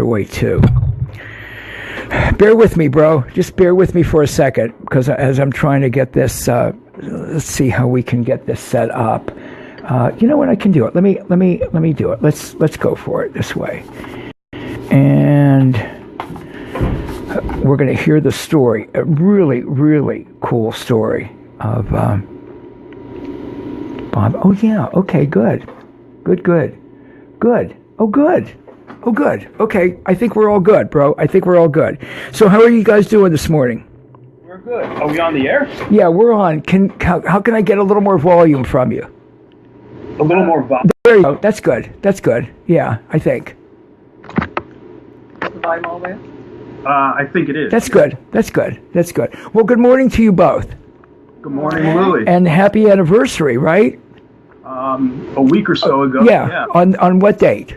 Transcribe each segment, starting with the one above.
way too. Bear with me, bro. Just bear with me for a second, because as I'm trying to get this, let's see how we can get this set up. You know what? I can do it. Let me do it. Let's go for it this way. And we're going to hear the story, a really, really cool story of Bob. Oh yeah. Okay. Good. Oh, good. Okay, I think we're all good, bro. I think we're all good. So how are you guys doing this morning? We're good. Are we on the air? Yeah, we're on. How can I get a little more volume from you? A little more volume. There you go. That's good. Yeah, I think. Is the volume all there? I think it is. That's good. Well, good morning to you both. Good morning, Louie. And happy anniversary, right? A week or so ago. Yeah. On what date?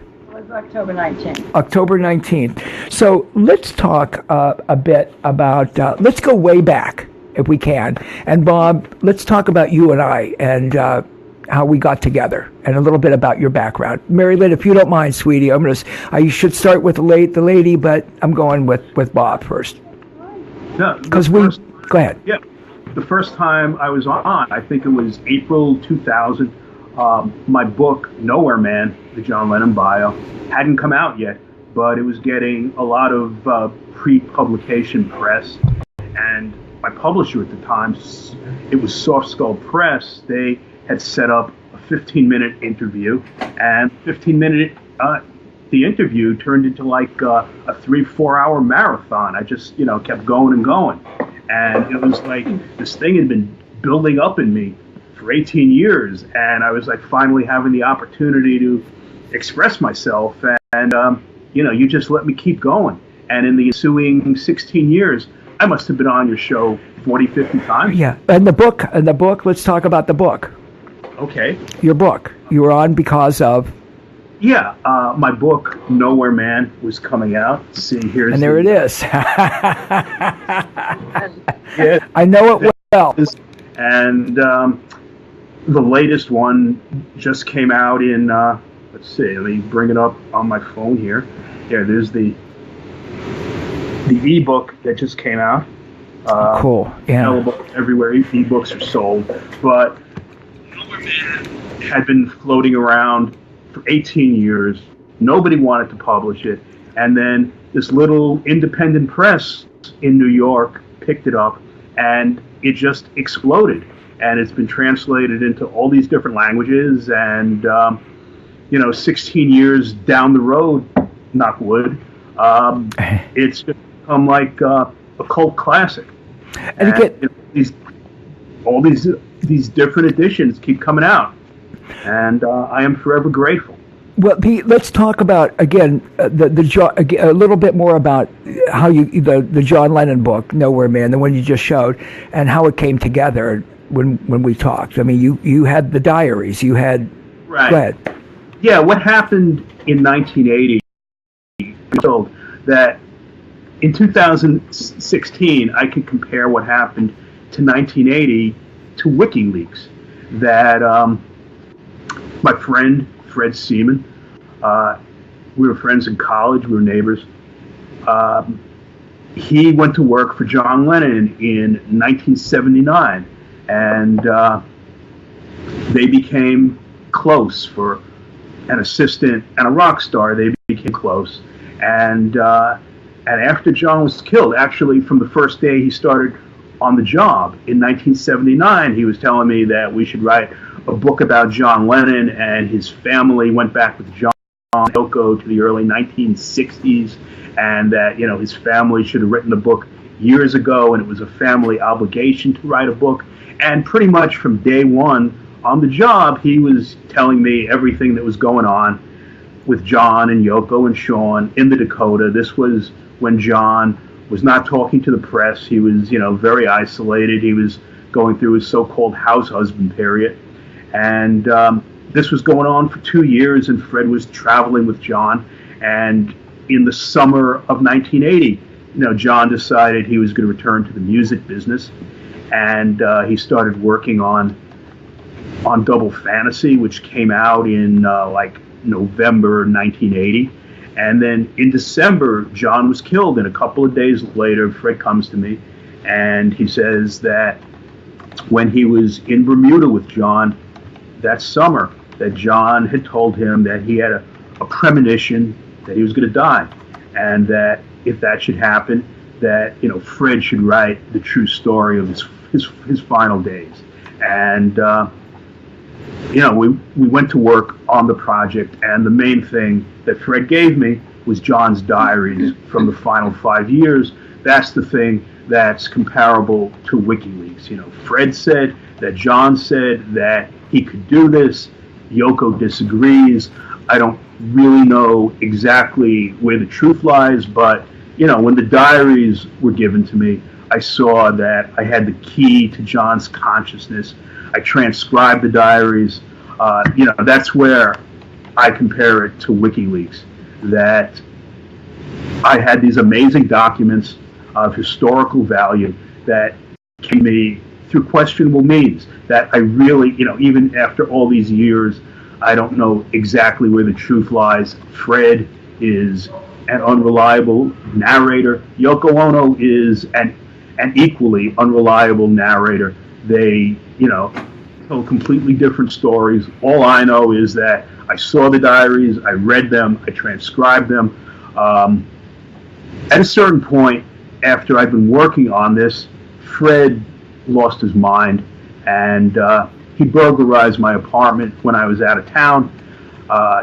October 19th. October 19th. So let's talk a bit about, let's go way back if we can. And Bob, let's talk about you and I and how we got together and a little bit about your background. Mary Lyn, if you don't mind, sweetie, I should start with the lady, but I'm going with Bob first. No, because go ahead. Yeah. The first time I was on, I think it was April 2000, my book, Nowhere Man, the John Lennon bio, hadn't come out yet, but it was getting a lot of pre-publication press. And my publisher at the time, it was Soft Skull Press, they had set up a 15-minute interview, and 15-minute, the interview turned into like a 3-4 hour marathon. I just, kept going and going. And it was like this thing had been building up in me for 18 years, and I was like finally having the opportunity to express myself, and you just let me keep going. And in the ensuing 16 years, I must have been on your show 40, 50 times. Yeah, and the book, let's talk about the book. Okay. Your book, you were on because of? Yeah, my book, Nowhere Man, was coming out. See, here's and there it is. Yeah, I know it well. And the latest one just came out in, let's see, let me bring it up on my phone here. Yeah, there's the ebook that just came out. Cool, yeah. Everywhere ebooks are sold. But Nowhere Man had been floating around for 18 years. Nobody wanted to publish it. And then this little independent press in New York picked it up, and it just exploded. And it's been translated into all these different languages. And, 16 years down the road, knock wood, it's become like a cult classic. And again, all these different editions keep coming out. And I am forever grateful. Well, Pete, let's talk about again a little bit more about how the John Lennon book, Nowhere Man, the one you just showed, and how it came together when we talked. I mean, you had the diaries, you had. Right. Go ahead. Yeah, what happened in 1980? I'm told that in 2016 I could compare what happened to 1980 to WikiLeaks. That my friend Fred Seaman, we were friends in college, we were neighbors. He went to work for John Lennon in 1979, and they became close. For an assistant and a rock star, they became close. And after John was killed, actually from the first day he started on the job in 1979, he was telling me that we should write a book about John Lennon and his family. Went back with John and Yoko to the early 1960s, and that his family should have written the book years ago, and it was a family obligation to write a book. And pretty much from day one on the job, he was telling me everything that was going on with John and Yoko and Sean in the Dakota. This was when John was not talking to the press. He was, very isolated. He was going through his so-called house husband period. And this was going on for 2 years, and Fred was traveling with John. And in the summer of 1980, John decided he was going to return to the music business. And he started working on Double Fantasy, which came out in November 1980. And then in December, John was killed, and a couple of days later, Fred comes to me, and he says that when he was in Bermuda with John that summer, that John had told him that he had a premonition that he was going to die, and that if that should happen, that Fred should write the true story of his final days. And we went to work on the project, and the main thing that Fred gave me was John's diaries from the final 5 years. That's the thing that's comparable to WikiLeaks. Fred said that John said that he could do this. Yoko disagrees. I don't really know exactly where the truth lies, but when the diaries were given to me, I saw that I had the key to John's consciousness. I transcribed the diaries. That's where I compare it to WikiLeaks, that I had these amazing documents of historical value that came to me through questionable means, that I really, even after all these years, I don't know exactly where the truth lies. Fred is an unreliable narrator. Yoko Ono is an equally unreliable narrator. They, tell completely different stories. All I know is that I saw the diaries, I read them, I transcribed them. At a certain point, after I'd been working on this, Fred lost his mind, and he burglarized my apartment when I was out of town.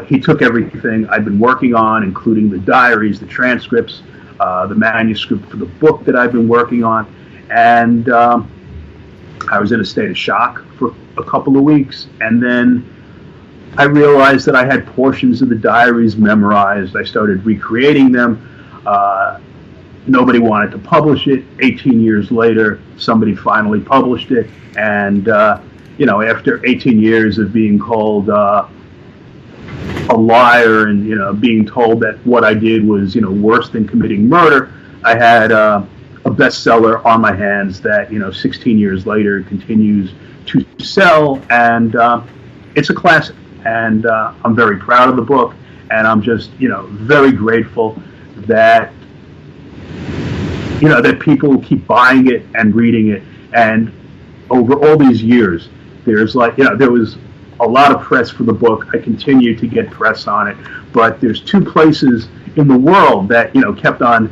He took everything I'd been working on, including the diaries, the transcripts, the manuscript for the book that I've been working on, and I was in a state of shock for a couple of weeks, and then I realized that I had portions of the diaries memorized. I started recreating them. Nobody wanted to publish it. 18 years later, somebody finally published it, and after 18 years of being called a liar and being told that what I did was worse than committing murder, I had a bestseller on my hands that 16 years later continues to sell, and it's a classic. And I'm very proud of the book, and I'm just very grateful that that people keep buying it and reading it. And over all these years, there's there was a lot of press for the book. I continue to get press on it, but there's two places in the world that kept on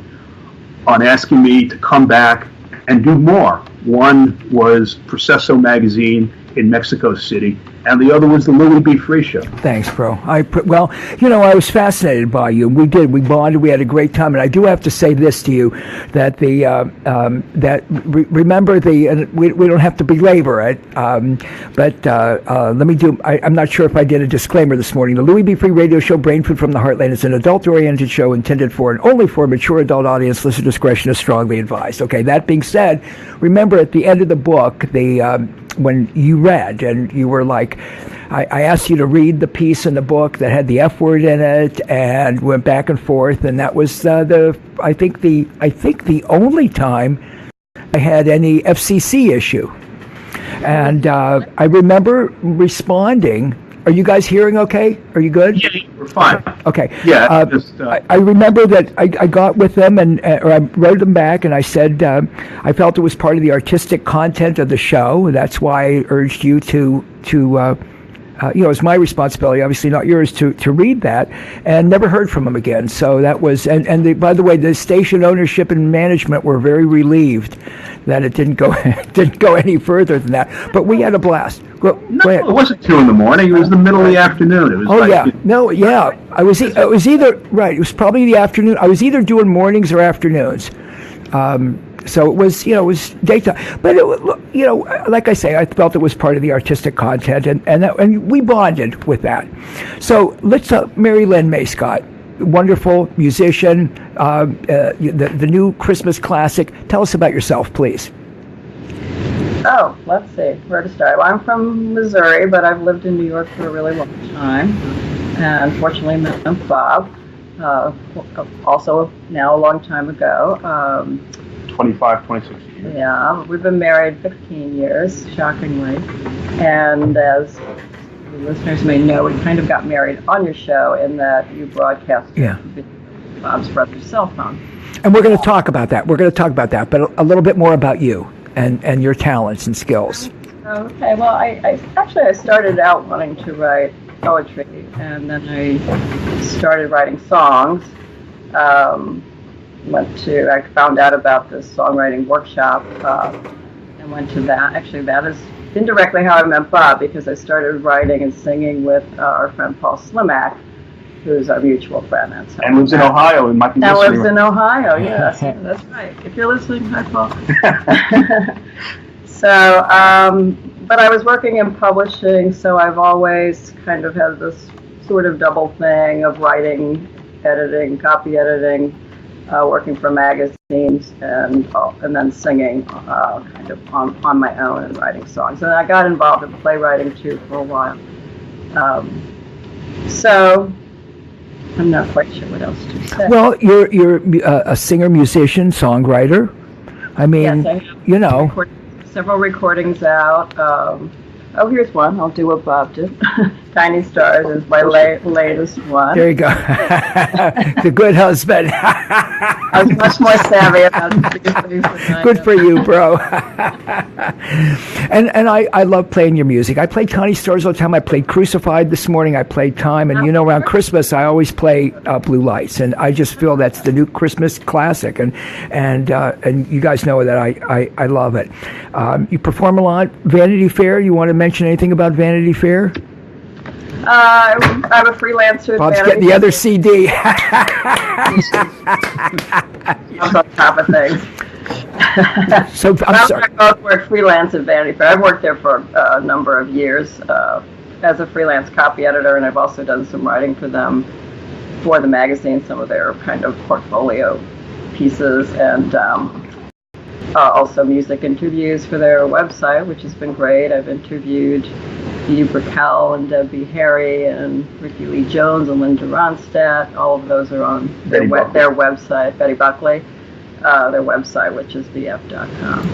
asking me to come back and do more. One was Proceso magazine in Mexico City, and the other was the Louie B. Free Show. Thanks, bro. I was fascinated by you. We bonded. We had a great time, and I do have to say this to you, that remember we don't have to belabor it, but let me do. I'm not sure if I did a disclaimer this morning. The Louie B. Free Radio Show, Brain Food from the Heartland, is an adult-oriented show intended for and only for a mature adult audience. Listener discretion is strongly advised. Okay. That being said, remember at the end of the book, when you read and you were like, I asked you to read the piece in the book that had the F word in it, and went back and forth, and that was I think the only time I had any FCC issue, and I remember responding. Are you guys hearing okay? Are you good? Yeah, we're fine. Okay. Yeah. I remember that I got with them or I wrote them back, and I said I felt it was part of the artistic content of the show. That's why I urged you to it's my responsibility, obviously not yours, to read that, and never heard from them again. So that was, by the way, the station ownership and management were very relieved that it didn't go any further than that. But we had a blast. Go ahead. It wasn't 2 a.m. It was the middle of the afternoon. It was I was either right. It was probably the afternoon. I was either doing mornings or afternoons. So it was daytime. But like I say, I felt it was part of the artistic content, and we bonded with that. So let's Mary Lyn Maiscott, wonderful musician, the new Christmas classic. Tell us about yourself, please. Oh, let's see, where to start? Well, I'm from Missouri, but I've lived in New York for a really long time, and unfortunately met Bob, also now a long time ago. 26 years. Yeah, we've been married 15 years, shockingly, and as the listeners may know, we kind of got married on your show in that you broadcast Bob's brother's cell phone. And we're going to talk about that. We're going to talk about that, but a little bit more about you and your talents and skills. Okay, well, I started out wanting to write poetry, and then I started writing songs. I found out about this songwriting workshop and went to that. Actually, that is indirectly how I met Bob, because I started writing and singing with our friend Paul Slimak, who's our mutual friend. And lives in Ohio. And lives in Ohio, yes. That's right. If you're listening, hi, Paul. So, but I was working in publishing, so I've always kind of had this sort of double thing of writing, editing, copy editing, working for magazines, and then singing kind of on my own and writing songs. And I got involved in playwriting too for a while. So I'm not quite sure what else to say. Well, you're a singer, musician, songwriter. I mean, yes, you know. Several recordings out. Here's one. I'll do what Bob did. Tiny Stars is my latest one. There you go. The good husband. I was much more savvy about the Good for you, bro. And I love playing your music. I play Tiny Stars all the time. I played Crucified this morning. I played Time. And, around Christmas, I always play Blue Lights. And I just feel that's the new Christmas classic. And you guys know that I love it. You perform a lot. Vanity Fair, you want to mention anything about Vanity Fair? I'm a freelancer. Bob's getting the other CD. On top of things. So I'm sorry. I both work freelance at Vanity Fair. I've worked there for a number of years as a freelance copy editor, and I've also done some writing for them for the magazine, some of their kind of portfolio pieces, and also music interviews for their website, which has been great. I've interviewed Hugh Brickell and Debbie Harry and Ricky Lee Jones and Linda Ronstadt. All of those are on their website, Betty Buckley, their website, which is thef.com.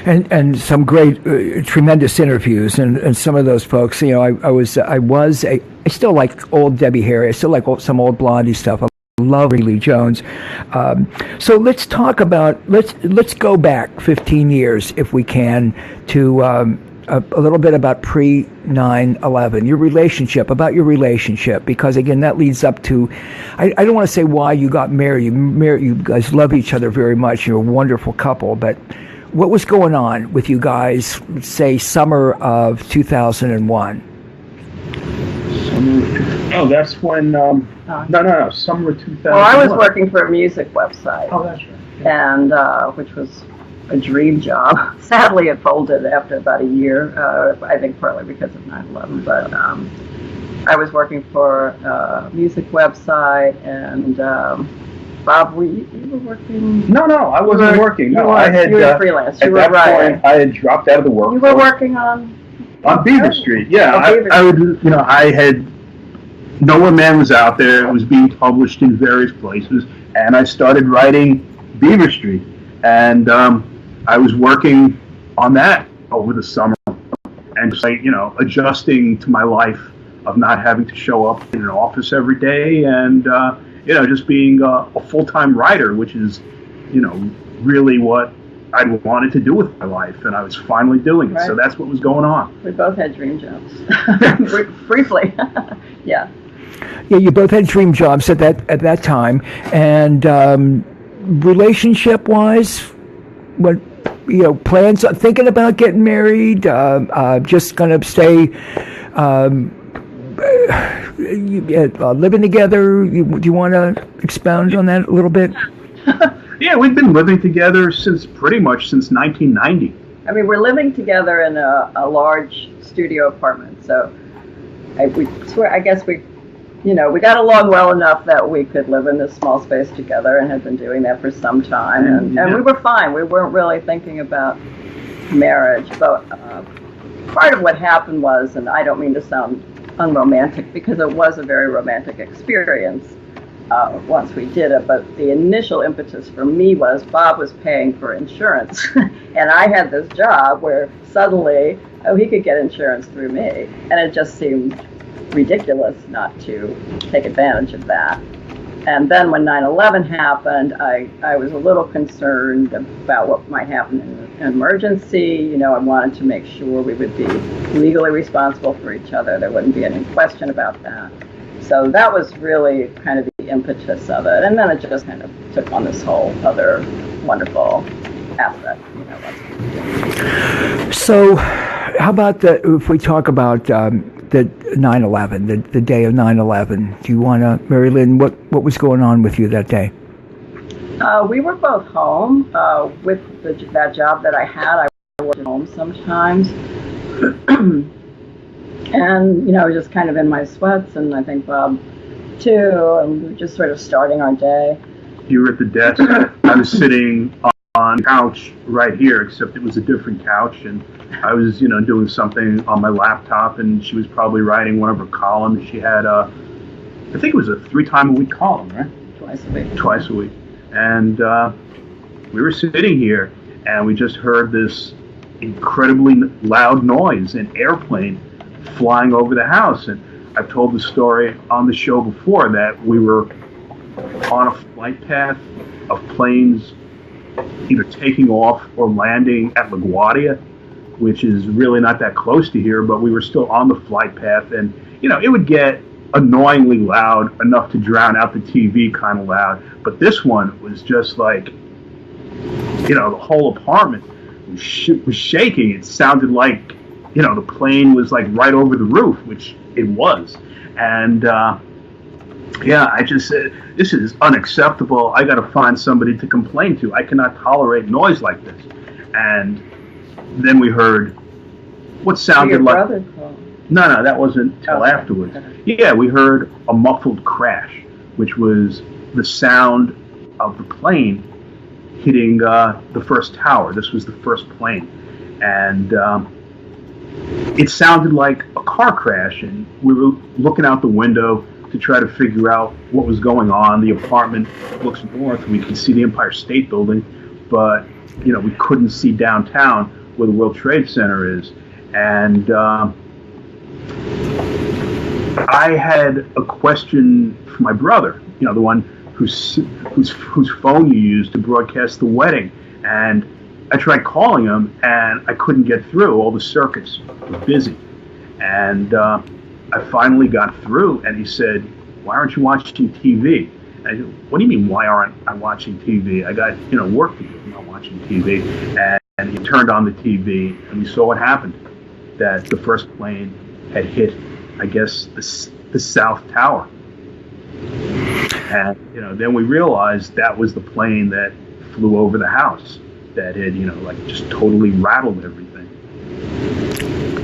And some great, tremendous interviews, and some of those folks. I still like old Debbie Harry. I still like some old Blondie stuff. I love Ricky Lee Jones. So let's talk about let's go back 15 years, if we can, to a little bit about pre 9/11, your relationship, because again, that leads up to, I don't want to say why you got married. You guys love each other very much. You're a wonderful couple, but what was going on with you guys, say summer of 2001? Oh, that's when, summer of 2001. Well, I was working for a music website. Oh, that's right. Yeah. And which was a dream job. Sadly, it folded after about a year, I think partly because of 9/11. But I was working for a music website, and Bob, you were working? No, I wasn't working. No, you were freelance. You were writing. Point, I had dropped out of the workforce. You were working on Beaver Street. Yeah, I would. I had Nowhere Man was out there. It was being published in various places, and I started writing Beaver Street, and I was working on that over the summer, and just adjusting to my life of not having to show up in an office every day, and just being a full-time writer, which is really what I wanted to do with my life, and I was finally doing it. Right. So that's what was going on. We both had dream jobs, briefly. Yeah. Yeah, you both had dream jobs at that time, and relationship-wise, what plans? Thinking about getting married? Just gonna stay living together? Do you want to expound on that a little bit? Yeah, we've been living together pretty much since 1990. I mean, we're living together in a large studio apartment, so I guess we got along well enough that we could live in this small space together, and had been doing that for some time, and we were fine. We weren't really thinking about marriage, but part of what happened was, and I don't mean to sound unromantic, because it was a very romantic experience once we did it, but the initial impetus for me was Bob was paying for insurance, and I had this job where suddenly, he could get insurance through me, and it just seemed ridiculous not to take advantage of that. And then when 9/11 happened, I was a little concerned about what might happen in an emergency. I wanted to make sure we would be legally responsible for each other. There wouldn't be any question about that. So that was really kind of the impetus of it. And then it just kind of took on this whole other wonderful aspect. So how about if we talk about the 9/11, the day of 9/11, do you want to, Mary Lyn, what was going on with you that day? We were both home with that job that I had. I worked at home sometimes. And, just kind of in my sweats, and I think Bob too, and we were just sort of starting our day. You were at the desk. I was sitting on the couch right here, except it was a different couch, and I was, doing something on my laptop, and she was probably writing one of her columns. She had I think it was a 3-time-a-week column, right? Twice a week. Twice a week. And we were sitting here, and we just heard this incredibly loud noise, an airplane flying over the house. And I've told the story on the show before that we were on a flight path of planes either taking off or landing at LaGuardia, which is really not that close to here, but we were still on the flight path, and it would get annoyingly loud, enough to drown out the TV kind of loud. But this one was just like, the whole apartment was shaking. It sounded like, the plane was like right over the roof, which it was. And I just said, this is unacceptable. I got to find somebody to complain to. I cannot tolerate noise like this. And then we heard what sounded like... Brother called. No, that wasn't till afterwards. Yeah, we heard a muffled crash, which was the sound of the plane hitting the first tower. This was the first plane. And it sounded like a car crash, and we were looking out the window to try to figure out what was going on. The apartment looks north. We can see the Empire State Building, but, we couldn't see downtown where the World Trade Center is. And I had a question for my brother, the one whose phone you used to broadcast the wedding. And I tried calling him, and I couldn't get through. All the circuits were busy. And I finally got through, and he said, "Why aren't you watching TV?" And I said, "What do you mean, why aren't I watching TV? I got, work to do. I'm not watching TV." And he turned on the TV, and we saw what happened, that the first plane had hit, I guess, the South Tower. And, then we realized that was the plane that flew over the house, that had, just totally rattled everything.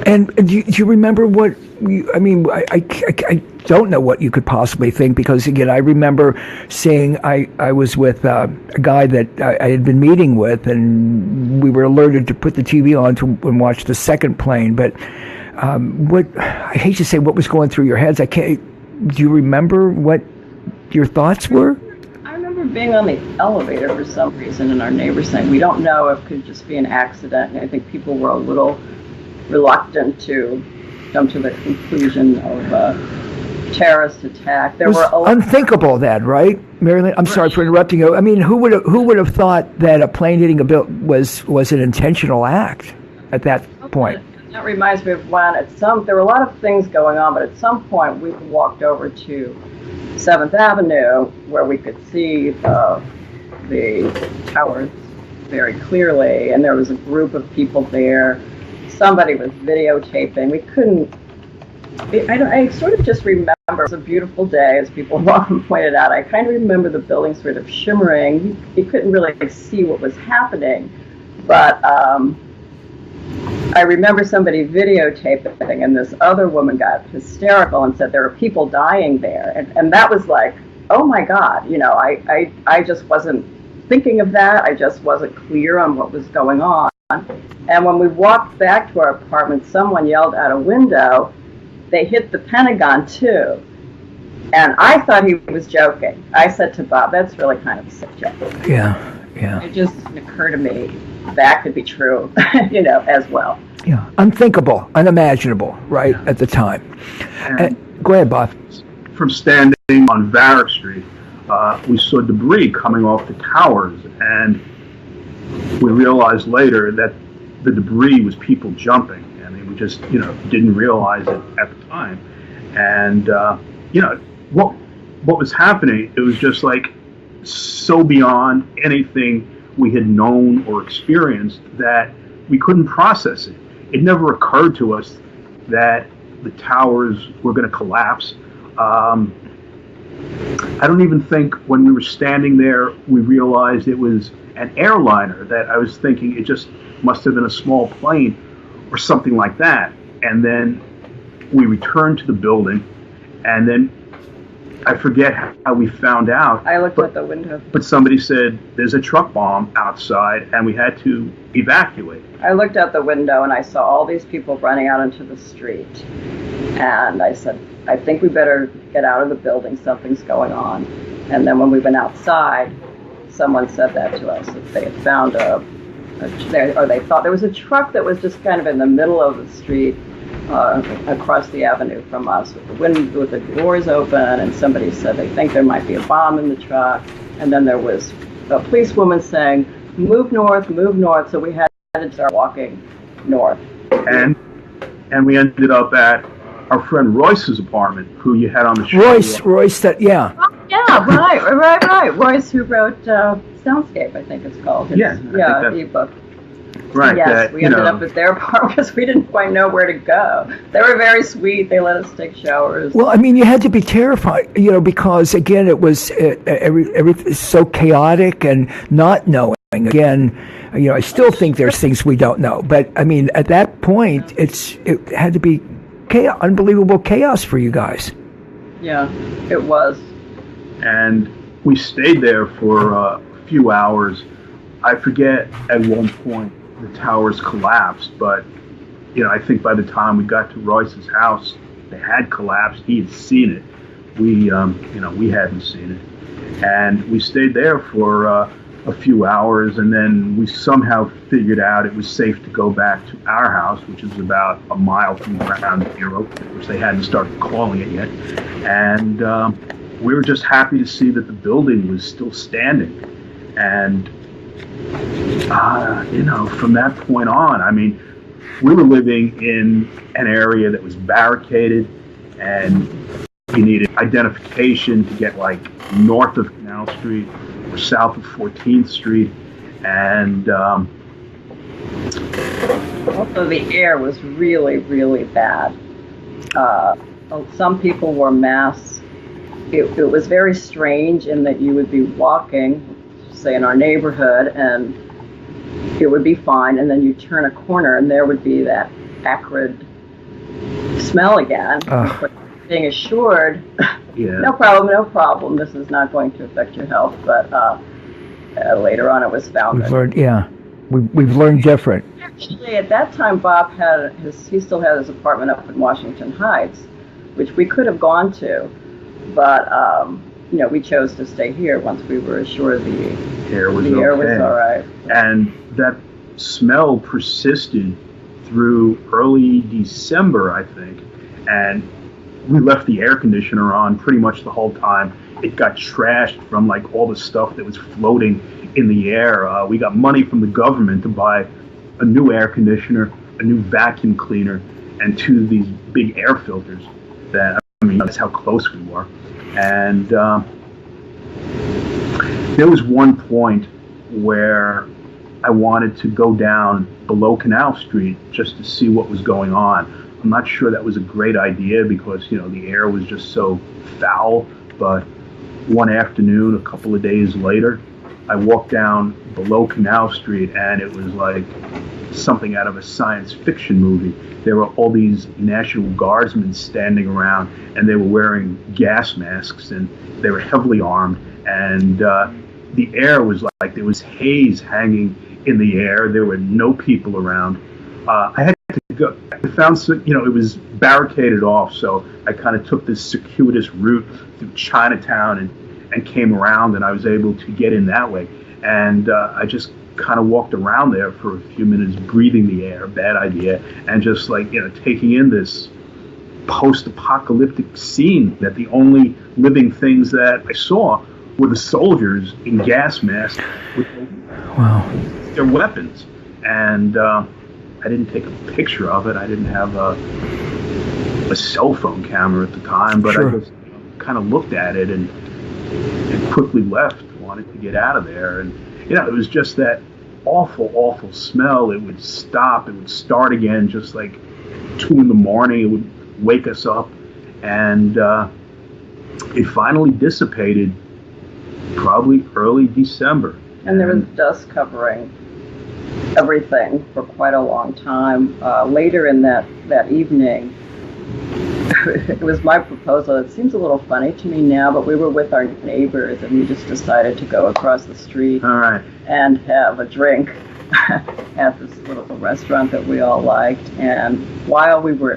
And do you remember what? I don't know what you could possibly think, because again, I remember seeing I was with a guy that I had been meeting with, and we were alerted to put the TV on and watch the second plane. But I hate to say what was going through your heads. Do you remember what your thoughts were? I remember being on the elevator for some reason, and our neighbors saying, we don't know if it could just be an accident. And I think people were a little reluctant to come to the conclusion of a terrorist attack. There were unthinkable then, right, Mary Lyn? I'm sorry for interrupting you. I mean, who would have thought that a plane hitting a building was an intentional act at that point? That reminds me of when there were a lot of things going on, but at some point we walked over to 7th Avenue where we could see the towers very clearly, and there was a group of people there. Somebody was videotaping. We couldn't. I sort of just remember it was a beautiful day, as people often pointed out. I kind of remember the building sort of shimmering. You couldn't really see what was happening, but I remember somebody videotaping, and this other woman got hysterical and said there were people dying there, and that was like, oh my God, I just wasn't thinking of that. I just wasn't clear on what was going on. And when we walked back to our apartment, someone yelled out a window, "They hit the Pentagon too." And I thought he was joking. I said to Bob, that's really kind of a sick joke. Yeah. It just occurred to me that could be true, as well. Yeah, unthinkable, unimaginable, right, at the time. And go ahead, Bob. From standing on Varick Street, we saw debris coming off the towers, and we realized later that the debris was people jumping. I mean, we just, didn't realize it at the time. And, what was happening, it was just like so beyond anything we had known or experienced that we couldn't process it. It never occurred to us that the towers were going to collapse. I don't even think when we were standing there, we realized it was an airliner, that I was thinking it just must have been a small plane or something like that. And then we returned to the building, and then I forget how we found out. I looked at the window. But somebody said, there's a truck bomb outside, and we had to evacuate. I looked out the window, and I saw all these people running out into the street. And I said, I think we better get out of the building. Something's going on. And then when we went outside, someone said that to us, that they had found they thought there was a truck that was just kind of in the middle of the street, across the avenue from us, with the doors open, and somebody said they think there might be a bomb in the truck. And then there was a policewoman saying, move north, so we had to start walking north. And we ended up at our friend Royce's apartment, who you had on the show. Royce, yeah. Oh, yeah, right. Royce, who wrote Soundscape, I think it's called. Ebook. Right. Yes, we ended up at their apartment because we didn't quite know where to go. They were very sweet. They let us take showers. Well, I mean, you had to be terrified, because again, it was everything so chaotic and not knowing. Again, I still think there's things we don't know, but I mean, at that point, it had to be unbelievable chaos for you guys. Yeah, it was. And we stayed there for a few hours. I forget at one point the towers collapsed, but I think by the time we got to Royce's house, they had collapsed. He had seen it. We hadn't seen it, and we stayed there for a few hours, and then we somehow figured out it was safe to go back to our house, which is about a mile from ground zero, which they hadn't started calling it yet. And we were just happy to see that the building was still standing. And, from that point on, I mean, we were living in an area that was barricaded, and you needed identification to get north of Canal Street or south of 14th Street. And also the air was really, really bad. Some people wore masks. It was very strange in that you would be walking, say in our neighborhood, and it would be fine, and then you turn a corner and there would be that acrid smell again. But being assured, no problem, this is not going to affect your health. But later on it was found. We've learned different. Actually, at that time, Bob he still had his apartment up in Washington Heights, which we could have gone to, but we chose to stay here once we were assured the air was all right. And that smell persisted through early December, I think, and we left the air conditioner on pretty much the whole time. It got trashed from all the stuff that was floating in the air. We got money from the government to buy a new air conditioner, a new vacuum cleaner, and 2 of these big air filters. That's how close we were. And there was one point where I wanted to go down below Canal Street just to see what was going on. I'm not sure that was a great idea because, the air was just so foul. But one afternoon, a couple of days later, I walked down below Canal Street, and it was like something out of a science fiction movie. There were all these National Guardsmen standing around, and they were wearing gas masks, and they were heavily armed. And the air was like there was haze hanging in the air. There were no people around. I had to go. I found it was barricaded off, so I kind of took this circuitous route through Chinatown and came around, and I was able to get in that way. And I just kind of walked around there for a few minutes, breathing the air, bad idea, and just taking in this post-apocalyptic scene that the only living things that I saw were the soldiers in gas masks with their weapons. And I didn't take a picture of it. I didn't have a cell phone camera at the time, but I just kind of looked at it and quickly left, wanted to get out of there. And, it was just that awful, awful smell. It would stop, it would start again, just like 2 in the morning. It would wake us up. And it finally dissipated probably early December. And there was dust covering everything for quite a long time. Later in that evening, it was my proposal. It seems a little funny to me now, but we were with our neighbors, and we just decided to go across the street and have a drink at this little restaurant that we all liked. And while we were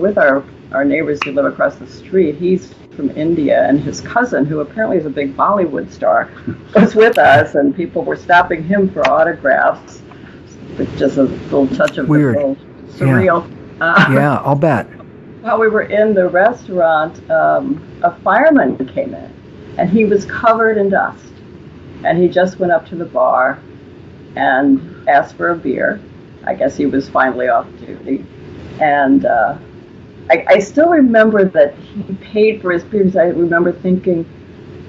with our neighbors who live across the street. He's from India, and his cousin, who apparently is a big Bollywood star, was with us, and people were stopping him for autographs. Just a little touch of weird, surreal. Yeah, I'll bet. While we were in the restaurant, a fireman came in, and he was covered in dust. And he just went up to the bar and asked for a beer. I guess he was finally off duty. And I still remember that he paid for his beer, because I remember thinking,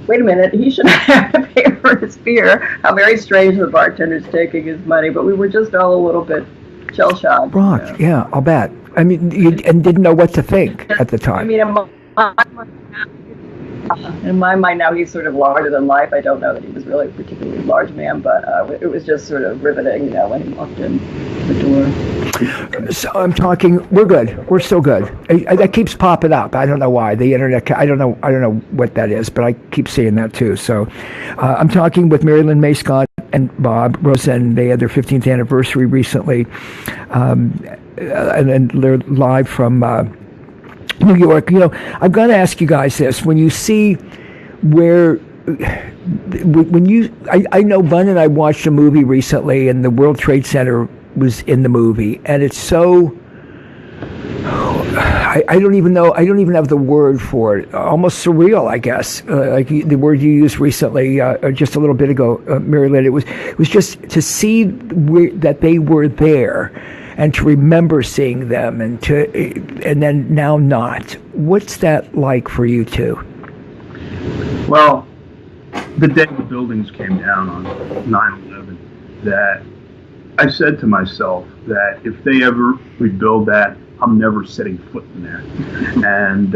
wait a minute, he shouldn't have to pay for his beer. How very strange the bartender's taking his money. But we were just all a little bit shell-shocked. Rock, yeah, I'll bet. I mean, and didn't know what to think at the time. I mean, in my mind now, he's sort of larger than life. I don't know that he was really a particularly large man, but it was just sort of riveting, when he walked in the door. So I'm talking. We're good. We're still good. That keeps popping up. I don't know why. The internet. I don't know what that is, but I keep seeing that too. So I'm talking with Mary Lyn Maiscott and Bob Rosen. They had their 15th anniversary recently, and they're live from New York. I've got to ask you guys this: when you see where. I know Bun and I watched a movie recently, and the World Trade Center was in the movie, and it's so I don't even have the word for it. Almost surreal, I guess. Like the word you used recently, just a little bit ago, Mary Lyn. It was just to see that they were there, and to remember seeing them, and then now not. What's that like for you two? Well, the day the buildings came down on 9/11, that I said to myself that if they ever rebuild that, I'm never setting foot in there. And,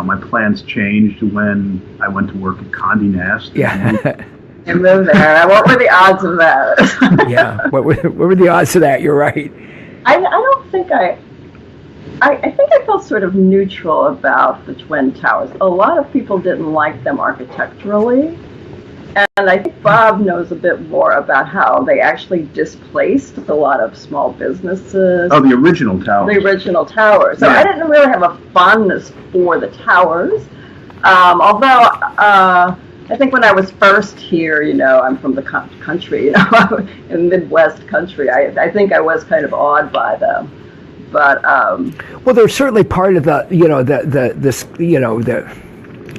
my plans changed when I went to work at Condé Nast. Yeah. You moved there. What were the odds of that? Yeah. What were the odds of that? You're right. I don't think I think I felt sort of neutral about the Twin Towers. A lot of people didn't like them architecturally. And I think Bob knows a bit more about how they actually displaced a lot of small businesses. Oh, the original towers. The original towers. So yeah. I didn't really have a fondness for the towers. Although I think when I was first here, I'm from the country, in Midwest country, I think I was kind of awed by them. But well, they're certainly part of the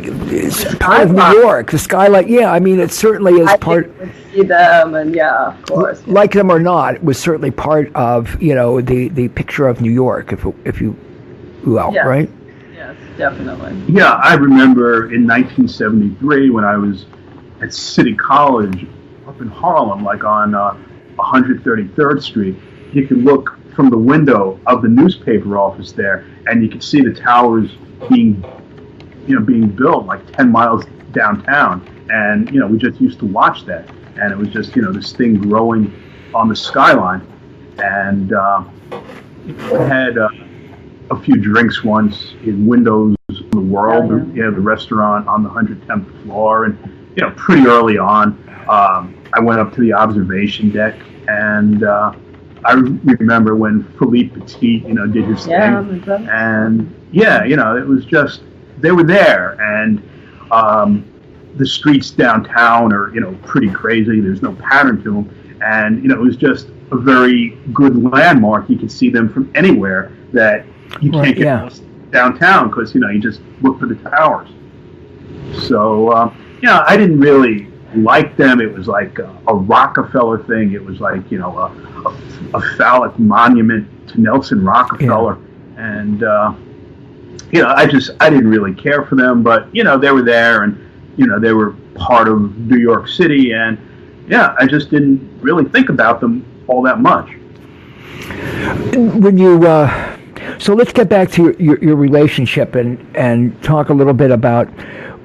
it's part of New York, the skyline. Yeah, I mean, it certainly is part. I see them, and yeah, of course. Yeah. Like them or not, it was certainly part of the picture of New York, if you will, yes. Right? Yes, definitely. Yeah, I remember in 1973 when I was at City College up in Harlem, like on 133rd Street. You could look from the window of the newspaper office there, and you could see the towers being built like 10 miles downtown. And, we just used to watch that. And it was just, this thing growing on the skyline. And we had a few drinks once in Windows of the World, the restaurant on the 110th floor. And, pretty early on, I went up to the observation deck, and I remember when Philippe Petit, did his thing. And, it was just, they were there, and the streets downtown are, pretty crazy. There's no pattern to them, and it was just a very good landmark. You can see them from anywhere that you can't get downtown because you just look for the towers. So I didn't really like them. It was like a Rockefeller thing. It was like, a phallic monument to Nelson Rockefeller. Yeah. And, I didn't really care for them, but, they were there, and, they were part of New York City, and, I just didn't really think about them all that much. When you, so let's get back to your relationship and talk a little bit about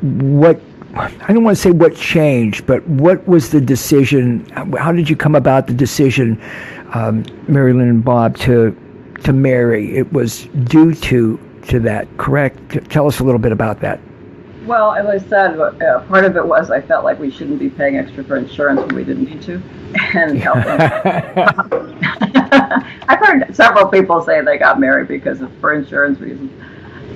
what, I don't want to say what changed, but what was the decision? How did you come about the decision, Mary Lyn and Bob, to marry? It was due to that, correct? Tell us a little bit about that. Well, as I said, part of it was I felt like we shouldn't be paying extra for insurance when we didn't need to, and help them. I've heard several people say they got married for insurance reasons.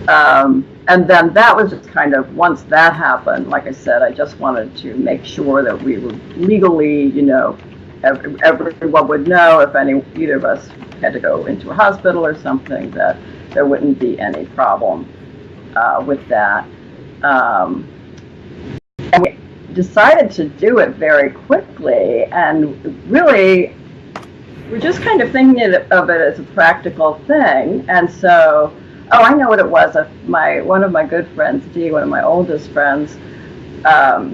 And then that was just kind of, once that happened, like I said, I just wanted to make sure that we were legally, everyone would know if either of us had to go into a hospital or something, that there wouldn't be any problem with that. And we decided to do it very quickly, and really, we're just kind of thinking of it as a practical thing. And so, I know what it was. One of my good friends, Dee, one of my oldest friends,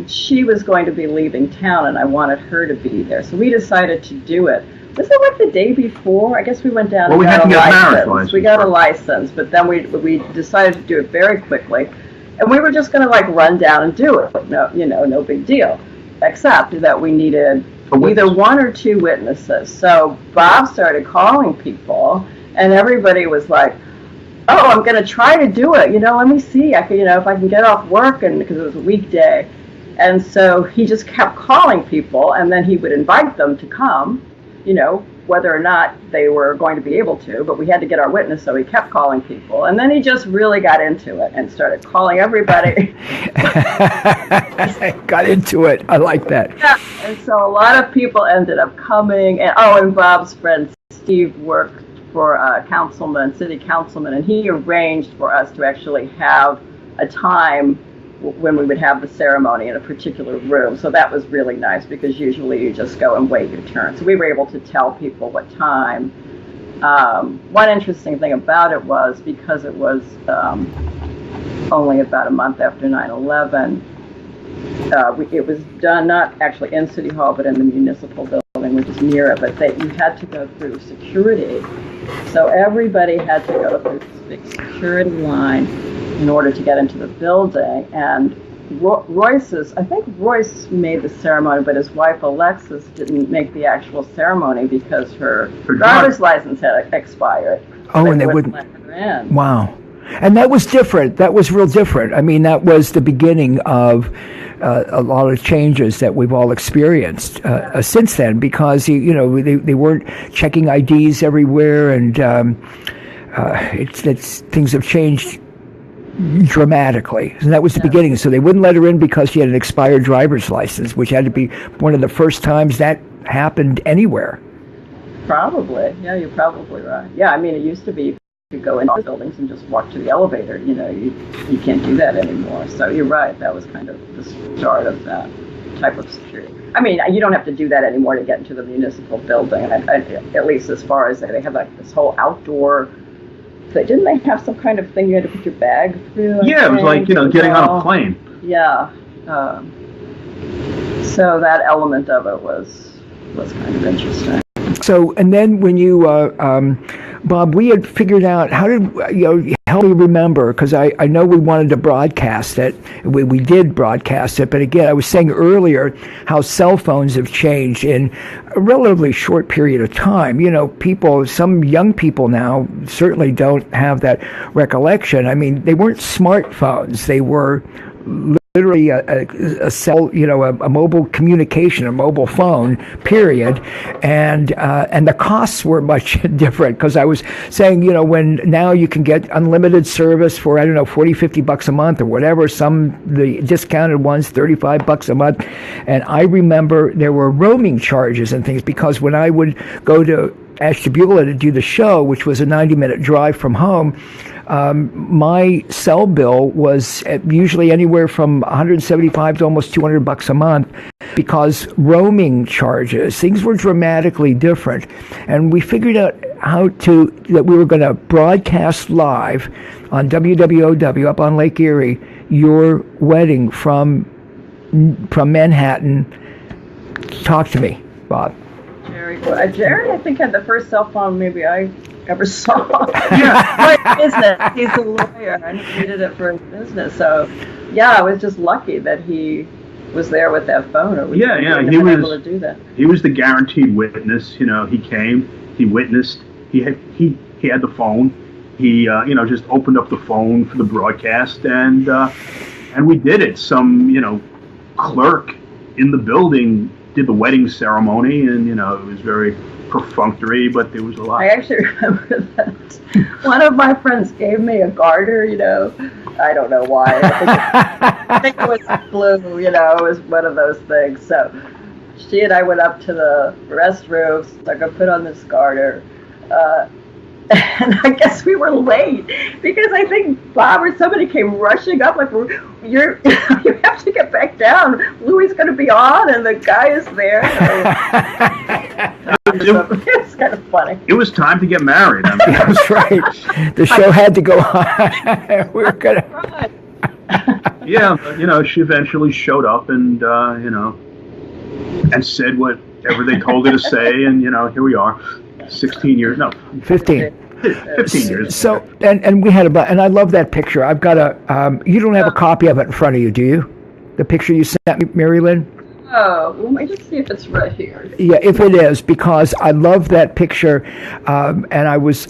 she was going to be leaving town, and I wanted her to be there. So we decided to do it. Was it like the day before? I guess we went down and got a license. We got a license, but then we decided to do it very quickly. And we were just going to run down and do it. No big deal. Except that we needed either one or two witnesses. So Bob started calling people, and everybody was like, "Oh, I'm going to try to do it. Let me see. I can, if I can get off work," and because it was a weekday. And so he just kept calling people, and then he would invite them to come, whether or not they were going to be able to. But we had to get our witness, so he kept calling people. And then he just really got into it and started calling everybody. Got into it. I like that. Yeah. And so a lot of people ended up coming. And Bob's friend Steve worked for a city councilman, and he arranged for us to actually have a time when we would have the ceremony in a particular room. So that was really nice, because usually you just go and wait your turn. So we were able to tell people what time. One interesting thing about it was, because it was only about a month after 9/11, it was done not actually in City Hall, but in the municipal building, which is near it, but you had to go through security. So everybody had to go through this big security line in order to get into the building. And I think Royce made the ceremony, but his wife Alexis didn't make the actual ceremony because her driver's license had expired. Oh, and they wouldn't let her in. Wow. And that was different. That was real different. I mean, that was the beginning of a lot of changes that we've all experienced since then, because they weren't checking IDs everywhere, and things have changed dramatically. And that was the beginning. So they wouldn't let her in because she had an expired driver's license, which had to be one of the first times that happened anywhere. Probably. Yeah, you're probably right. Yeah, I mean, it used to be you could go into buildings and just walk to the elevator. You can't do that anymore. So you're right. That was kind of the start of that type of security. I mean, you don't have to do that anymore to get into the municipal building. At least as far as they have this whole outdoor. Didn't they have some kind of thing you had to put your bag through? Yeah, it was like getting on a plane. Yeah. So that element of it was kind of interesting. So, and then when you, Bob, we had figured out, how did, help me remember, because I know we wanted to broadcast it. We did broadcast it, but again, I was saying earlier how cell phones have changed in a relatively short period of time. Some young people now certainly don't have that recollection. I mean, they weren't smartphones. They were literally a cell, a mobile communication, a mobile phone, period, and the costs were much different, because I was saying, when now you can get unlimited service for, I don't know, $40-$50 a month or whatever, the discounted ones, $35 a month, and I remember there were roaming charges and things, because when I would go to Ashtabula to do the show, which was a 90-minute drive from home, my cell bill was usually anywhere from $175 to almost $200 a month, because roaming charges, things were dramatically different. And we figured out that we were going to broadcast live on WWOW up on Lake Erie, your wedding from Manhattan. Talk to me, Bob. Jerry, I think, had the first cell phone maybe I ever saw. For business. He's a lawyer and he needed it for his business. So, yeah, I was just lucky that he was there with that phone. Or he was able to do that. He was the guaranteed witness. He came, he witnessed. He had the phone. He just opened up the phone for the broadcast, and we did it. Some clerk in the building did the wedding ceremony, and it was very perfunctory, but there was a lot. I actually remember that one of my friends gave me a garter. I don't know why. I think it was blue. It was one of those things. So she and I went up to the restroom so I could put on this garter. And I guess we were late because I think Bob or somebody came rushing up like, you have to get back down. Louie's going to be on, and the guy is there. It's kind of funny. It was time to get married. That's right. The show had to go on. We were going to. Yeah, she eventually showed up and and said whatever they told her to say, and here we are. 16 years, no. 15 years. So, and we had and I love that picture. I've got you don't have a copy of it in front of you, do you? The picture you sent me, Mary Lyn? Oh, let me just see if it's right here. Yeah, if it is, because I love that picture, and I was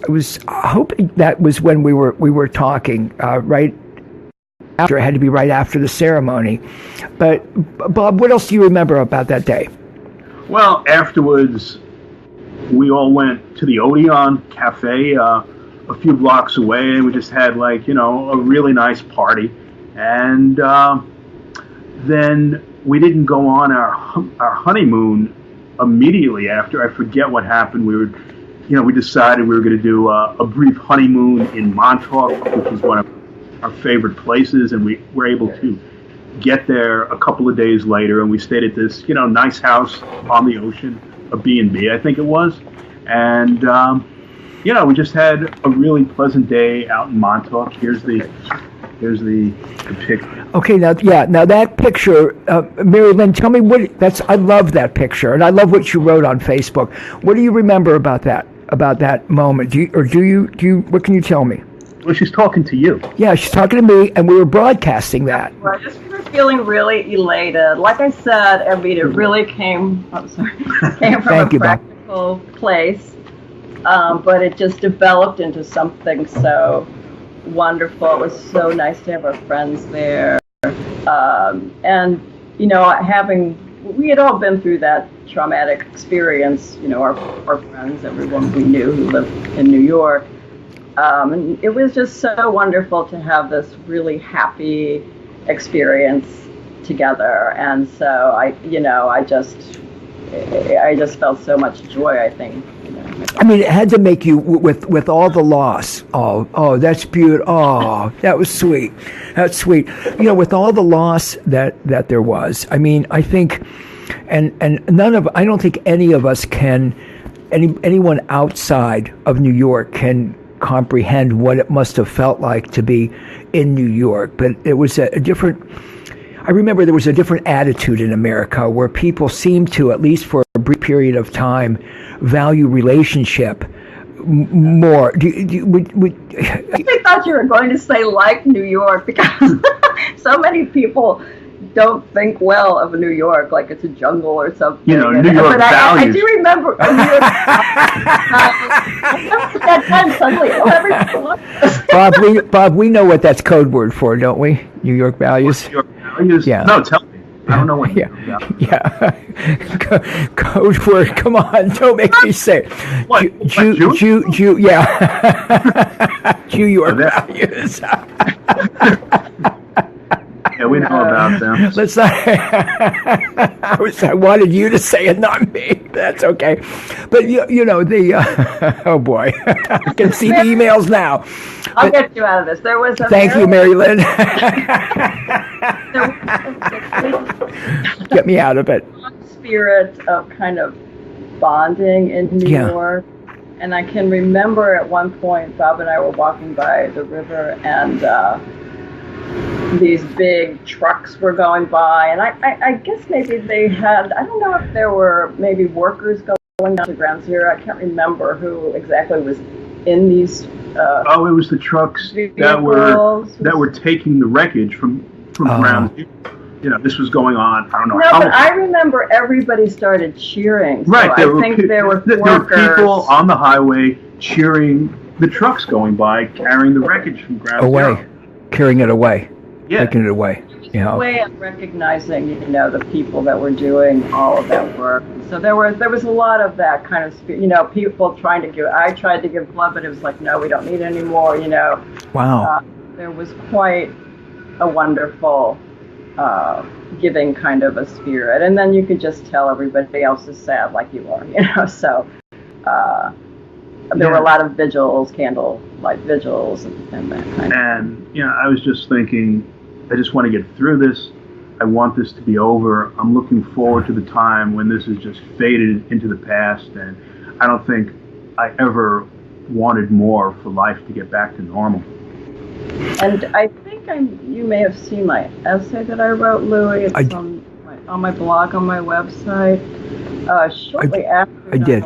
hoping that was when we were talking, right after, it had to be right after the ceremony. But, Bob, what else do you remember about that day? Well, afterwards, we all went to the Odeon Cafe a few blocks away, and we just had a really nice party. And then we didn't go on our honeymoon immediately after. I forget what happened. We decided we were going to do a brief honeymoon in Montauk, which is one of our favorite places, and we were able to get there a couple of days later, and we stayed at this nice house on the ocean. A B&B, I think it was, and we just had a really pleasant day out in Montauk. Here's the picture. Okay, now that picture, Mary Lyn, tell me I love that picture, and I love what you wrote on Facebook. What do you remember about that moment? What can you tell me? Well, she's talking to you. Yeah, she's talking to me, and we were broadcasting that. Well, I just remember feeling really elated. Like I said, I mean, it really came from a practical place, but it just developed into something so wonderful. It was so nice to have our friends there. And, we had all been through that traumatic experience, our friends, everyone we knew who lived in New York. And it was just so wonderful to have this really happy experience together. And so I just felt so much joy, I think. I mean, it had to make you, with all the loss. Oh, that's beautiful. Oh, that was sweet. That's sweet. With all the loss that there was. I mean, I think, and I don't think any of us anyone outside of New York can comprehend what it must have felt like to be in New York. But it was I remember there was a different attitude in America where people seemed to, at least for a brief period of time, value relationship more. I thought you were going to say like New York, because so many people don't think well of New York, like it's a jungle or something. New York but values. I do remember. That time suddenly, Bob, we know what that's code word for, don't we? New York values. New York values? Yeah. No, tell me. I don't know what. Yeah. Code word. Come on, don't make me say it. What? Jew. Yeah. New York values. Yeah, we know about them. Let's not. I wanted you to say it, not me. That's okay. But you know the oh boy, I can see the emails now. I'll get you out of this. There was a Thank you, Mary Lyn. Get me out of it. Spirit of kind of bonding in New York. And I can remember at one point, Bob and I were walking by the river, and these big trucks were going by. And I guess maybe they had, I don't know if there were maybe workers going down to Ground Zero. I can't remember who exactly was in these. It was the trucks that were taking the wreckage from Ground Zero. You know, this was going on. I don't know. No, but I remember everybody started cheering. So right, I think there were people on the highway cheering the trucks going by, carrying the wreckage from Ground Zero. Carrying it away, yeah, taking it away. A way of recognizing, the people that were doing all of that work. So there was a lot of that kind of, people trying to give. I tried to give blood, but it was like, no, we don't need any more. Wow. There was quite a wonderful. Giving kind of a spirit, and then you could just tell everybody else is sad like you are, so there were a lot of vigils, candlelight vigils, and that kind of. And I was just thinking, I just want to get through this. I want this to be over. I'm looking forward to the time when this is just faded into the past, and I don't think I ever wanted more for life to get back to normal. And I think you may have seen my essay that I wrote, Louie. It's on my blog, on my website. Shortly after. I did.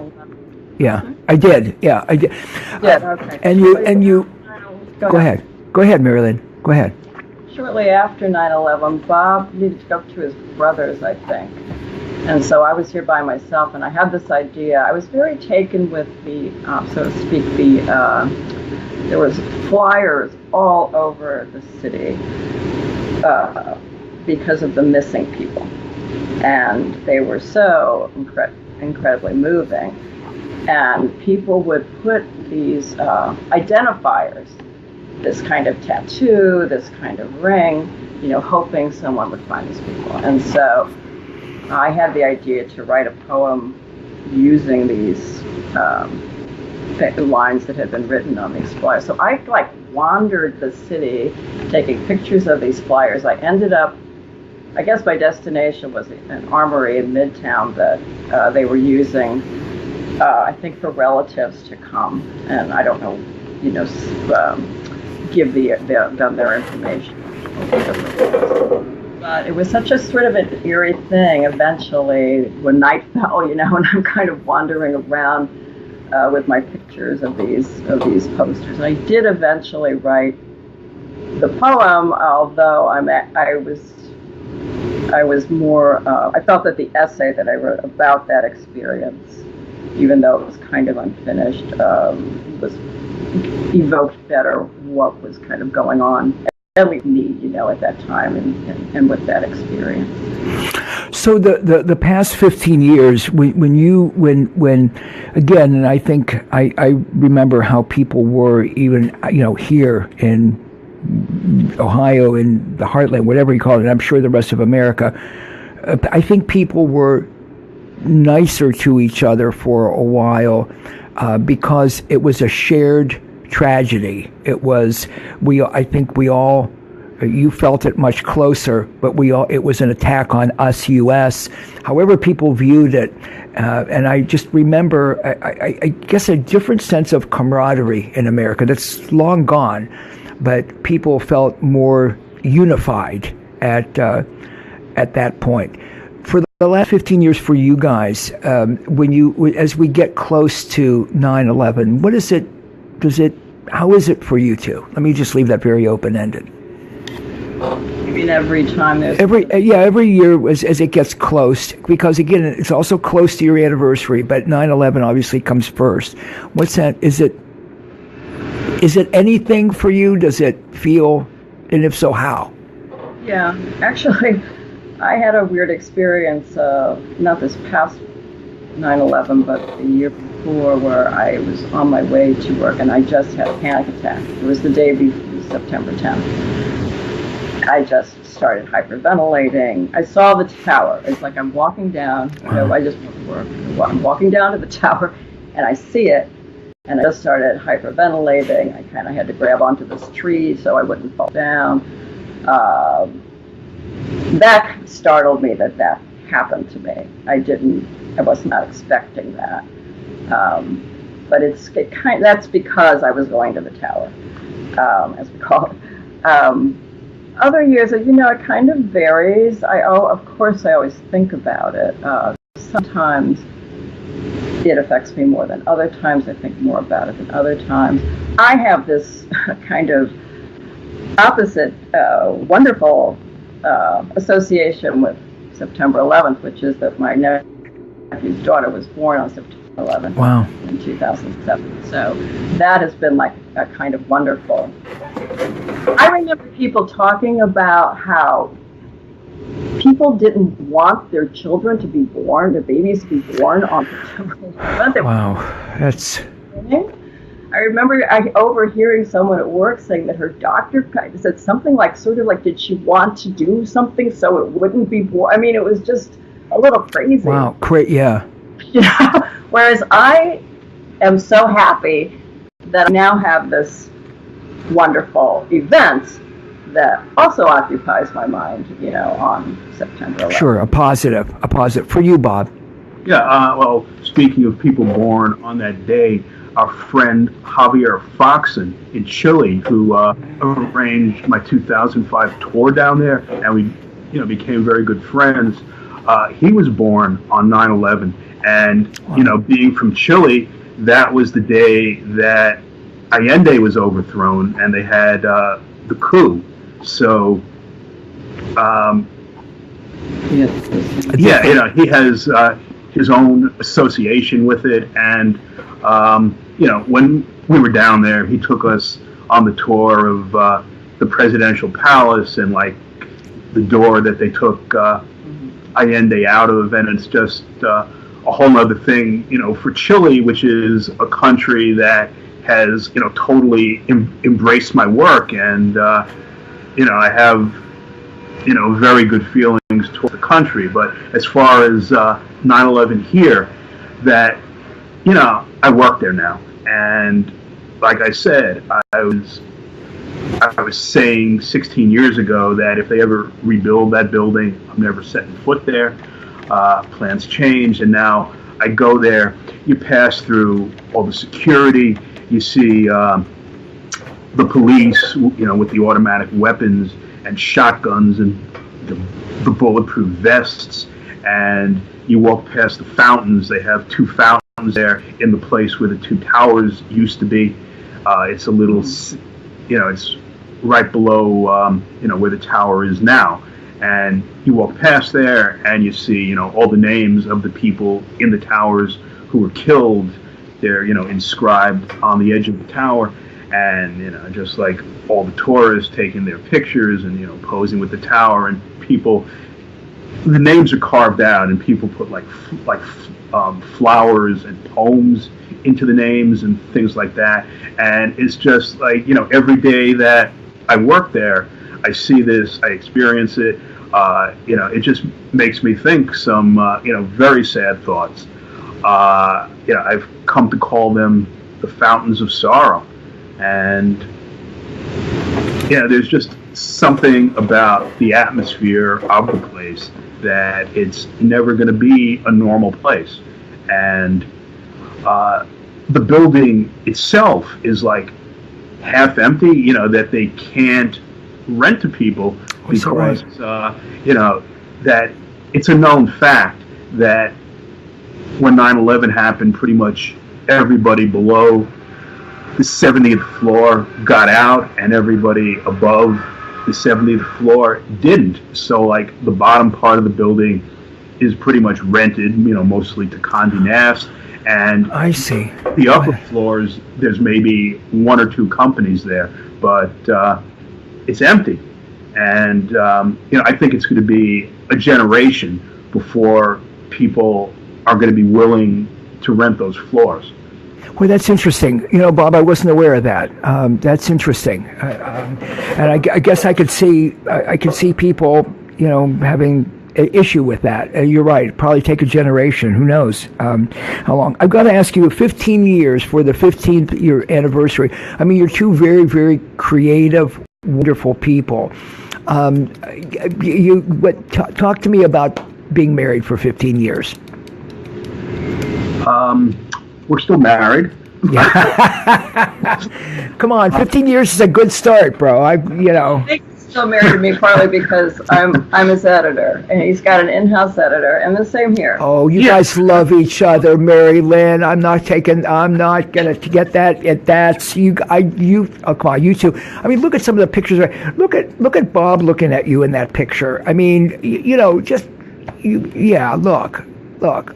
Yeah, I did. Yeah, I did. Okay. And you. Go ahead. Go ahead, Mary Lyn. Go ahead. Shortly after 9/11, Bob needed to go to his brother's, I think. And so I was here by myself, and I had this idea. I was very taken with the, so to speak, there was flyers all over the city because of the missing people. And they were so incredibly moving. And people would put these identifiers, this kind of tattoo, this kind of ring, hoping someone would find these people. And so I had the idea to write a poem using these lines that had been written on these flyers. So I wandered the city taking pictures of these flyers. I ended up, I guess my destination was an armory in Midtown that they were using, I think, for relatives to come, and I don't know, give them their information. But it was such a sort of an eerie thing. Eventually, when night fell, and I'm kind of wandering around with my pictures of these posters. And I did eventually write the poem, although I was more. I felt that the essay that I wrote about that experience, even though it was kind of unfinished, was evoked better what was kind of going on. At least me, at that time and with that experience. So the past 15 years, when again, and I think I remember how people were even, here in Ohio, in the heartland, whatever you call it, I'm sure the rest of America, I think people were nicer to each other for a while because it was a shared tragedy. It was, I think we all, you felt it much closer, but it was an attack on us, U.S. However people viewed it, and I just remember, I guess, a different sense of camaraderie in America that's long gone, but people felt more unified at that point. For the last 15 years for you guys, as we get close to 9/11, how is it for you two? Let me just leave that very open-ended. You mean every time there's... Every year as it gets close, because again, it's also close to your anniversary, but 9/11 obviously comes first. What's that? Is it anything for you? Does it feel, and if so, how? Yeah, actually, I had a weird experience, not this past 9/11, but the year before, where I was on my way to work and I just had a panic attack. It was the day before September 10th. I just started hyperventilating. I saw the tower. It's like I'm walking down. I just went to work. I'm walking down to the tower, and I see it, and I just started hyperventilating. I kind of had to grab onto this tree so I wouldn't fall down. That startled me that happened to me. I was not expecting that. But that's because I was going to the tower, as we call it. Other years, it kind of varies. Of course, I always think about it. Sometimes it affects me more than other times. I think more about it than other times. I have this kind of opposite, wonderful association with September 11th, which is that my nephew's daughter was born on September 11th. Wow. In 2007. So that has been like a kind of wonderful. I remember people talking about how people didn't want their children to be born, their babies to be born on September 11th. Wow, that's... I remember overhearing someone at work saying that her doctor said something like, sort of like, did she want to do something so it wouldn't be born? I mean, it was just a little crazy. Wow, great, yeah. Whereas I am so happy that I now have this wonderful event that also occupies my mind, on September 11th. Sure, a positive. For you, Bob. Yeah, well, speaking of people born on that day, our friend Javier Foxen in Chile, who arranged my 2005 tour down there, and we, became very good friends. He was born on 9/11, and being from Chile, that was the day that Allende was overthrown, and they had the coup. So, he has his own association with it, and when we were down there, he took us on the tour of the presidential palace and like the door that they took Allende out of, and it's just a whole other thing, for Chile, which is a country that has, totally embraced my work, and I have, very good feelings toward the country. But as far as 9/11 here, that, I work there now, and like I said, I was saying 16 years ago that if they ever rebuild that building, I'm never setting foot there. Plans changed, and now I go there. You pass through all the security. You see the police, with the automatic weapons and shotguns and the bulletproof vests. And you walk past the fountains. They have two fountains there in the place where the two towers used to be. It's a little, it's right below, where the tower is now. And you walk past there and you see, all the names of the people in the towers who were killed. They're, inscribed on the edge of the tower. And, just like all the tourists taking their pictures and, posing with the tower, and people, the names are carved out, and people put like flowers and poems into the names and things like that. And it's just like, every day that I work there, I see this, I experience it. It just makes me think some, very sad thoughts. I've come to call them the fountains of sorrow. And, there's just something about the atmosphere of the place that it's never going to be a normal place. And the building itself is like half empty, that they can't rent to people because, that it's a known fact that when 9/11 happened, pretty much everybody below the 70th floor got out, and everybody above the 70th floor didn't. So, like, the bottom part of the building is pretty much rented, mostly to Condé Nast. And I see. The upper floors, there's maybe one or two companies there, but it's empty. And, I think it's going to be a generation before people are going to be willing to rent those floors. Well, that's interesting. You know, Bob, I wasn't aware of that. That's interesting, and I guess I could see people, you know, having an issue with that. You're right. It'd probably take a generation. Who knows how long? I've got to ask you, 15 years for the 15th year anniversary. I mean, you're two very, very creative, wonderful people. Talk to me about being married for 15 years. We're still married. Come on, 15 years is a good start, bro. I think he's still married to me partly because I'm his editor, and he's got an in-house editor, and the same here. Oh, you guys love each other, Mary Lyn. I'm not gonna get that. That's you. Oh, come on, you two. I mean, look at some of the pictures. Look at Bob looking at you in that picture. I mean,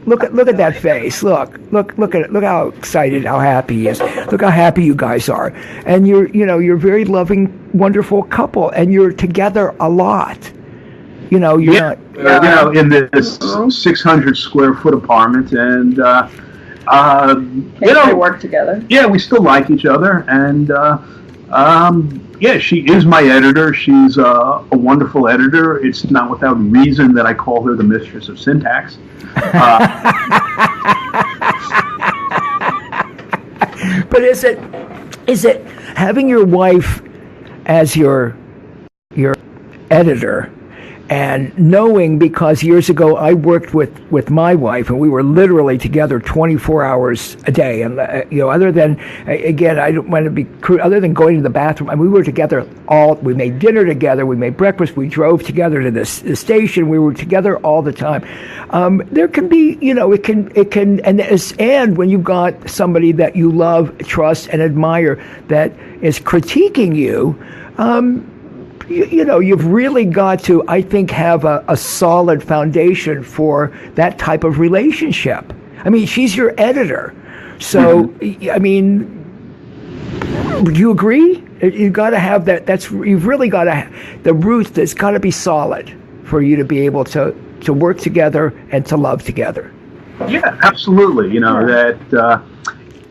Look at that face. Look at it. Look how excited, how happy he is. Look how happy you guys are. And you're a very loving, wonderful couple, and you're together a lot. You're not. In this 600 square foot apartment, and they work together. Yeah, we still like each other, and yeah, she is my editor. She's a wonderful editor. It's not without reason that I call her the mistress of syntax. But is it having your wife as your editor, and knowing, because years ago I worked with my wife, and we were literally together 24 hours a day, and other than, again, I don't want to be crude, other than going to the bathroom, and we were together we made dinner together, we made breakfast, we drove together to the station, we were together all the time. There can be, it can, and when you've got somebody that you love, trust, and admire that is critiquing you, you've really got to, I think, have a solid foundation for that type of relationship. I mean, she's your editor. So, I mean, do you agree? You've got to have that. You've really got to, the roots that's got to be solid for you to be able to work together and to love together. Yeah, absolutely. That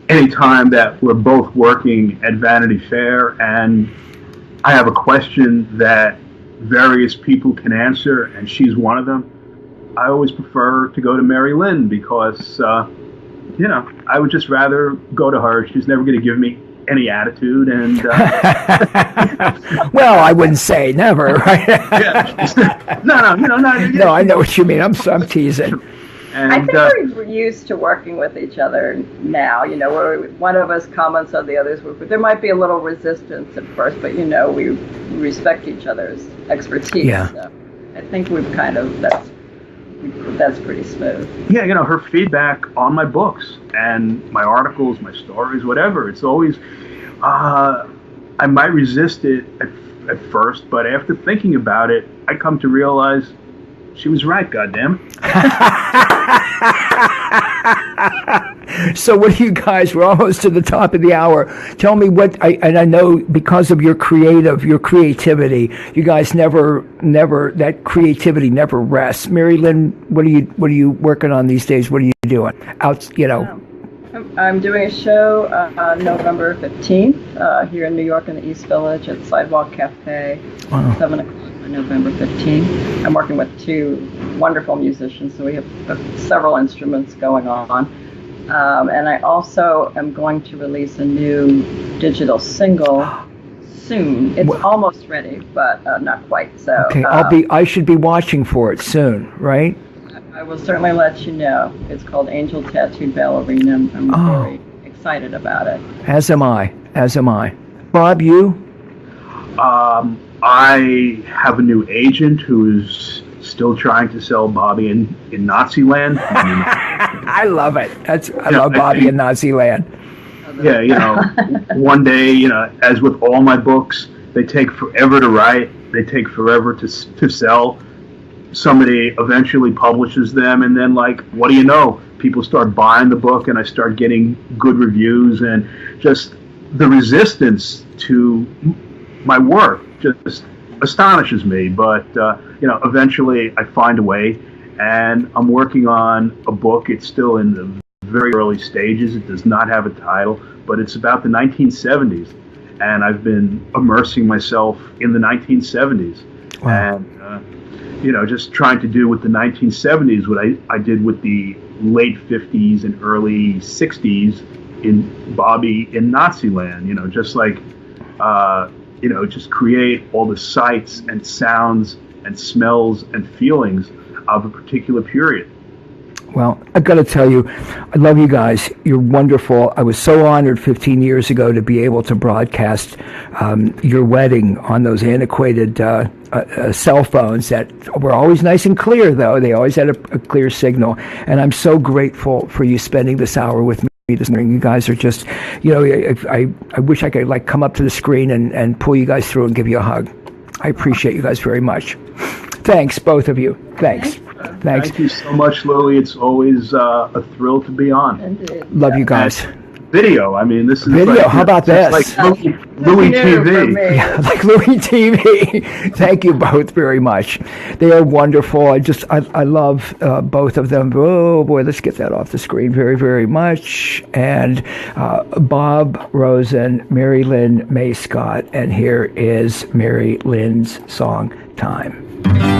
anytime that we're both working at Vanity Fair and I have a question that various people can answer, and she's one of them, I always prefer to go to Mary Lyn because, I would just rather go to her. She's never going to give me any attitude, and well, I wouldn't say never, right? Yeah. No, I know what you mean. I'm teasing. And, I think we're used to working with each other now, where one of us comments on the other's work, but there might be a little resistance at first, but we respect each other's expertise. Yeah. So I think we've that's pretty smooth. Yeah, her feedback on my books and my articles, my stories, whatever, it's always, I might resist it at first, but after thinking about it, I come to realize she was right, goddammit. So what do you guys, we're almost to the top of the hour. Tell me and I know because of your creativity, you guys never, that creativity never rests. Mary Lyn, what are you working on these days? What are you doing? I'm doing a show November 15th here in New York in the East Village at Sidewalk Cafe, 7 o'clock. November 15th. I'm working with two wonderful musicians, so we have several instruments going on. And I also am going to release a new digital single soon. It's almost ready, but not quite. So okay, I should be watching for it soon, right? I will certainly let you know. It's called Angel Tattooed Ballerina. I'm very excited about it. As am I. Bob, you? I have a new agent who is still trying to sell Bobby in Nazi land. I love it. I love Bobby in Nazi land. Yeah, one day, as with all my books, they take forever to write. They take forever to sell. Somebody eventually publishes them, and then, what do you know? People start buying the book, and I start getting good reviews, and just the resistance to my work just astonishes me, but eventually I find a way, and I'm working on a book. It's still in the very early stages. It does not have a title, but it's about the 1970s. And I've been immersing myself in the 1970s. Wow. And, just trying to do with the 1970s what I did with the late 50s and early 60s in Bobby in Nazi land, just like, just create all the sights and sounds and smells and feelings of a particular period. Well, I've got to tell you, I love you guys. You're wonderful. I was so honored 15 years ago to be able to broadcast your wedding on those antiquated cell phones that were always nice and clear, though. They always had a clear signal. And I'm so grateful for you spending this hour with me this morning. You guys are just, I wish I could come up to the screen and pull you guys through and give you a hug. I appreciate you guys very much. Thanks, both of you. Thanks. Thank you so much, Louie. It's always a thrill to be on. Indeed. Love you guys. Video. I mean, this is video. How about this? Like Louie TV. Yeah, like Louie TV. Thank you both very much. They are wonderful. I love both of them. Oh boy, let's get that off the screen very, very much. And Bob Rosen, Mary Lyn Maiscott, and here is Mary Lyn's song "Time."